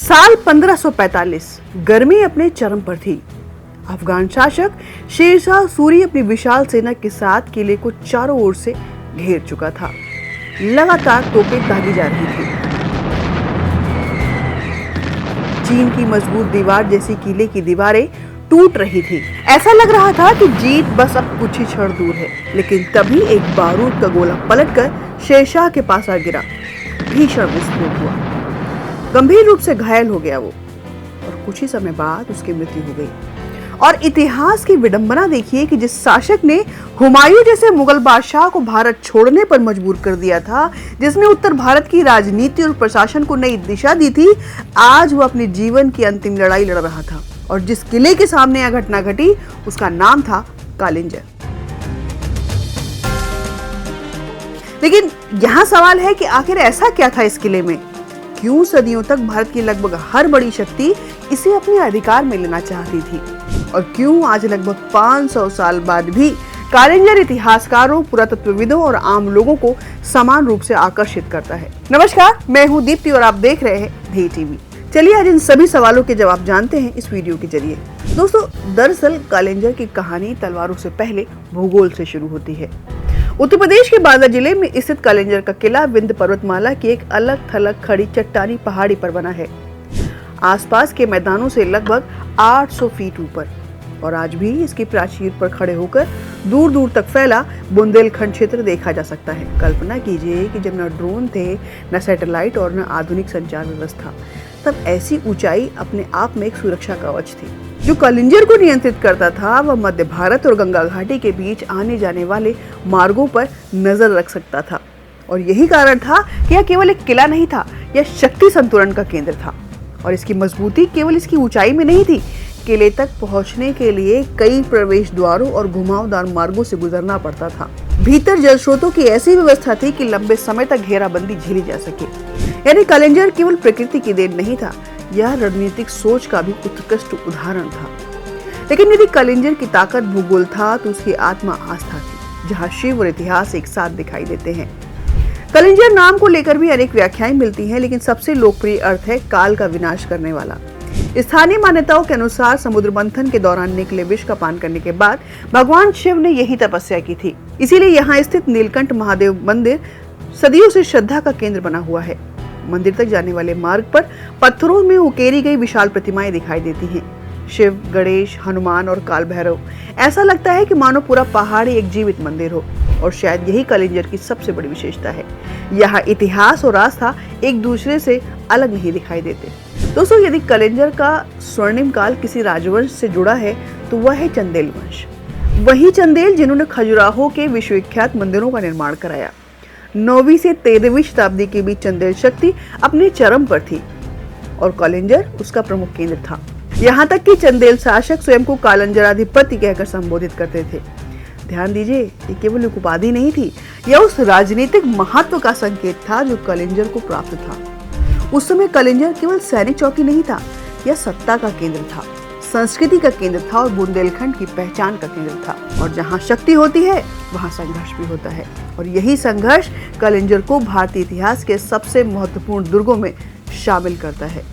साल 1545 गर्मी अपने चरम पर थी। अफगान शासक शेरशाह सूरी अपनी विशाल सेना के साथ किले को चारों ओर से घेर चुका था। लगातार तोपें दागी जा रही थी। चीन की मजबूत दीवार जैसी किले की दीवारें टूट रही थी। ऐसा लग रहा था कि जीत बस अब कुछ ही क्षण दूर है। लेकिन तभी एक बारूद का गोला पलटकर शेरशाह के पास आ गिरा। भीषण विस्फोट हुआ। गंभीर रूप से घायल हो गया वो और कुछ ही समय बाद उसकी मृत्यु हो गई। और इतिहास की विडंबना देखिए कि जिस शासक ने हुमायूं जैसे मुगल बादशाह को भारत छोड़ने पर मजबूर कर दिया था, जिसने उत्तर भारत की राजनीति और प्रशासन को नई दिशा दी थी, आज वो अपने जीवन की अंतिम लड़ाई लड़ रहा था। और जिस किले के सामने यह घटना घटी उसका नाम था कालिंजर। लेकिन यहां सवाल है कि आखिर ऐसा क्या था इस किले में? क्यों सदियों तक भारत की लगभग हर बड़ी शक्ति इसे अपने अधिकार में लेना चाहती थी? और क्यों आज लगभग 500 साल बाद भी कालिंजर इतिहासकारों, पुरातत्वविदों और आम लोगों को समान रूप से आकर्षित करता है? नमस्कार, मैं हूं दीप्ति और आप देख रहे हैं ध्येय टीवी। चलिए आज इन सभी सवालों के जवाब जानते हैं इस वीडियो के जरिए। दोस्तों, दरअसल कालिंजर की कहानी तलवारों से पहले भूगोल से शुरू होती है। उत्तर प्रदेश के बांदा जिले में स्थित कालिंजर का किला विंध्य पर्वतमाला की एक अलग थलग खड़ी चट्टानी पहाड़ी पर बना है। आसपास के मैदानों से लगभग 800 फीट ऊपर। और आज भी इसकी प्राचीर पर खड़े होकर दूर दूर तक फैला बुंदेलखंड क्षेत्र देखा जा सकता है। कल्पना कीजिए कि जब न ड्रोन थे, न सैटेलाइट और न आधुनिक संचार व्यवस्था, तब ऐसी ऊंचाई अपने आप में एक सुरक्षा कवच थी। जो कालिंजर को नियंत्रित करता था वह मध्य भारत और गंगा घाटी के बीच आने जाने वाले मार्गों पर नजर रख सकता था। और यही कारण था कि यह केवल एक किला नहीं था, यह शक्ति संतुलन का केंद्र था। और इसकी मजबूती केवल इसकी ऊंचाई में नहीं थी। किले तक पहुंचने के लिए कई प्रवेश द्वारों और घुमावदार मार्गों से गुजरना पड़ता था। भीतर जल स्रोतों की ऐसी व्यवस्था थी कि लंबे समय तक घेराबंदी झेली जा सके। यानी कालिंजर केवल प्रकृति की देन नहीं था, यह रणनीतिक सोच का भी उत्कृष्ट उदाहरण था। लेकिन यदि कालिंजर की ताकत भूगोल था तो उसकी आत्मा आस्था थी, जहाँ शिव और इतिहास एक साथ दिखाई देते हैं। कालिंजर नाम को लेकर भी अनेक व्याख्याएं मिलती हैं, लेकिन सबसे लोकप्रिय अर्थ है काल का विनाश करने वाला। स्थानीय मान्यताओं के अनुसार समुद्र मंथन के दौरान निकले विष का पान करने के बाद भगवान शिव ने यही तपस्या की थी। इसीलिए यहाँ स्थित नीलकंठ महादेव मंदिर सदियों से श्रद्धा का केंद्र बना हुआ है। मंदिर तक जाने वाले मार्ग पर पत्थरों में उकेरी गई विशाल प्रतिमाएं दिखाई देती हैं। शिव, गणेश, हनुमान और काल भैरव। ऐसा लगता है कि मानो पूरा पहाड़ एक जीवित मंदिर हो। और शायद यही कालिंजर की सबसे बड़ी विशेषता है। यहाँ इतिहास और आस्था एक दूसरे से अलग नहीं दिखाई देते। दोस्तों, यदि कालिंजर का स्वर्णिम काल किसी राजवंश से जुड़ा है तो वह है चंदेल वंश। वही चंदेल जिन्होंने खजुराहो के विश्वविख्यात मंदिरों का निर्माण कराया। 9वीं से 13वीं शताब्दी के बीच चंदेल शक्ति अपने चरम पर थी और कालिंजर उसका प्रमुख केंद्र था। यहाँ तक कि चंदेल शासक स्वयं को कालिंजराधिपति कहकर संबोधित करते थे। ध्यान दीजिए, ये केवल एक उपाधि नहीं थी, यह उस राजनीतिक महत्व का संकेत था जो कालिंजर को प्राप्त था। उस समय कालिंजर केवल सैनिक चौकी नहीं था, यह सत्ता का केंद्र था, संस्कृति का केंद्र था और बुंदेलखंड की पहचान का केंद्र था। और जहाँ शक्ति होती है वहाँ संघर्ष भी होता है। और यही संघर्ष कालिंजर को भारतीय इतिहास के सबसे महत्वपूर्ण दुर्गों में शामिल करता है।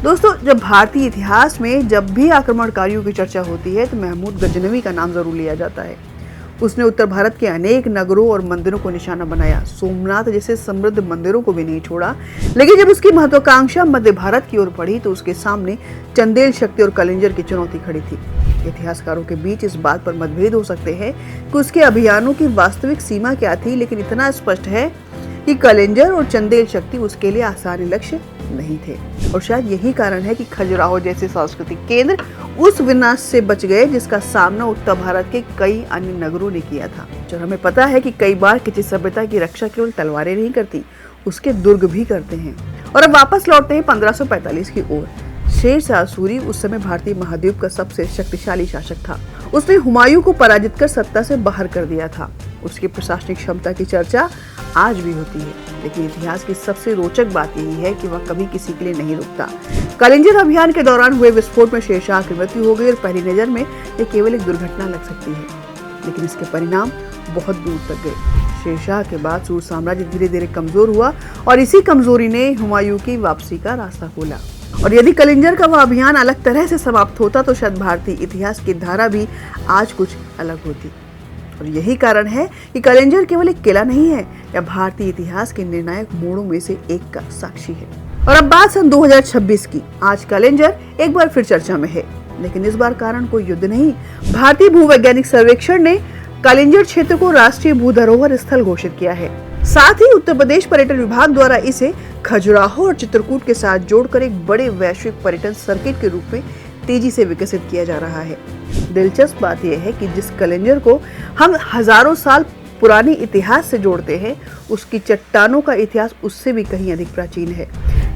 दोस्तों, जब भारतीय इतिहास में जब भी आक्रमणकारियों की चर्चा होती है तो महमूद गजनवी का नाम जरूर लिया जाता है। उसने उत्तर भारत के अनेक नगरों और मंदिरों को निशाना बनाया। सोमनाथ जैसे समृद्ध मंदिरों को भी नहीं छोड़ा। लेकिन जब उसकी महत्वाकांक्षा मध्य भारत की ओर बढ़ी तो उसके सामने चंदेल शक्ति और कालिंजर की चुनौती खड़ी थी। इतिहासकारों के बीच इस बात पर मतभेद हो सकते हैं कि उसके अभियानों की वास्तविक सीमा क्या थी, लेकिन इतना स्पष्ट है कि कालिंजर और चंदेल शक्ति उसके लिए आसान लक्ष्य नहीं थे। और शायद यही कारण है कि खजुराहो जैसे सांस्कृतिक केंद्र उस विनाश से बच गए जिसका सामना उत्तर भारत के कई अन्य नगरों ने किया था। जो हमें पता है कि कई बार किसी सभ्यता की रक्षा केवल तलवारें नहीं करती, उसके दुर्ग भी करते हैं। और अब वापस लौटते हैं 1545 की ओर। शेरशाह सूरी उस समय भारतीय महाद्वीप का सबसे शक्तिशाली शासक था। उसने हुमायूं को पराजित कर सत्ता से बाहर कर दिया था। उसकी प्रशासनिक क्षमता की चर्चा आज भी होती है, लेकिन इतिहास की सबसे रोचक बात यही है कि वह कभी किसी के लिए नहीं रुकता। कालिंजर अभियान के दौरान हुए विस्फोट में शेरशाह की मृत्यु हो गई और पहली नजर में यह केवल एक दुर्घटना लग सकती है, लेकिन इसके परिणाम बहुत दूर तक गए। शेरशाह के बाद सूर साम्राज्य धीरे धीरे कमजोर हुआ और इसी कमजोरी ने हुमायूं की वापसी का रास्ता खोला। और यदि कलिंजर का वह अभियान अलग तरह से समाप्त होता तो शायद भारतीय इतिहास की धारा भी आज कुछ अलग होती। और यही कारण है कि कलिंजर केवल एक किला नहीं है, यह भारतीय इतिहास के निर्णायक मोड़ों में से एक का साक्षी है। और अब बात सन 2026 की। आज कलिंजर एक बार फिर चर्चा में है, लेकिन इस बार कारण कोई युद्ध नहीं। भारतीय भूवैज्ञानिक सर्वेक्षण ने कलिंजर क्षेत्र को राष्ट्रीय भू धरोहर स्थल घोषित किया है। साथ ही उत्तर प्रदेश पर्यटन विभाग द्वारा इसे खजुराहो और चित्रकूट के साथ जोड़कर एक बड़े वैश्विक पर्यटन सर्किट के रूप में तेजी से विकसित किया जा रहा है। दिलचस्प बात यह है कि जिस कलिंजर को हम हजारों साल पुरानी इतिहास से जोड़ते हैं, उसकी चट्टानों का इतिहास उससे भी कहीं अधिक प्राचीन है।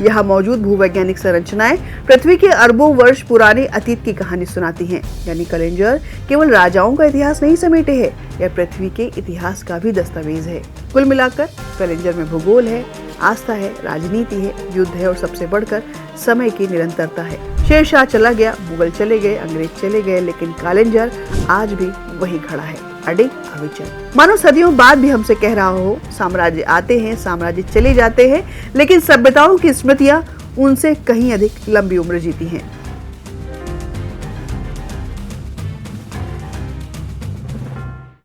यहाँ मौजूद भूवैज्ञानिक संरचनाएं पृथ्वी के अरबों वर्ष पुराने अतीत की कहानी सुनाती हैं। यानी कलिंजर केवल राजाओं का इतिहास नहीं समेटे है, यह पृथ्वी के इतिहास का भी दस्तावेज है। कुल मिलाकर कलिंजर में भूगोल है, आस्था है, राजनीति है, युद्ध है और सबसे बढ़कर समय की निरंतरता है। शेरशाह चला गया, मुगल चले गए, अंग्रेज चले गए, लेकिन कलिंजर आज भी वही खड़ा है, अडिग अविचल। मानो सदियों बाद भी हमसे कह रहा हो, साम्राज्य आते हैं, साम्राज्य चले जाते हैं, लेकिन सभ्यताओं की स्मृतियां उनसे कहीं अधिक लंबी उम्र जीती हैं।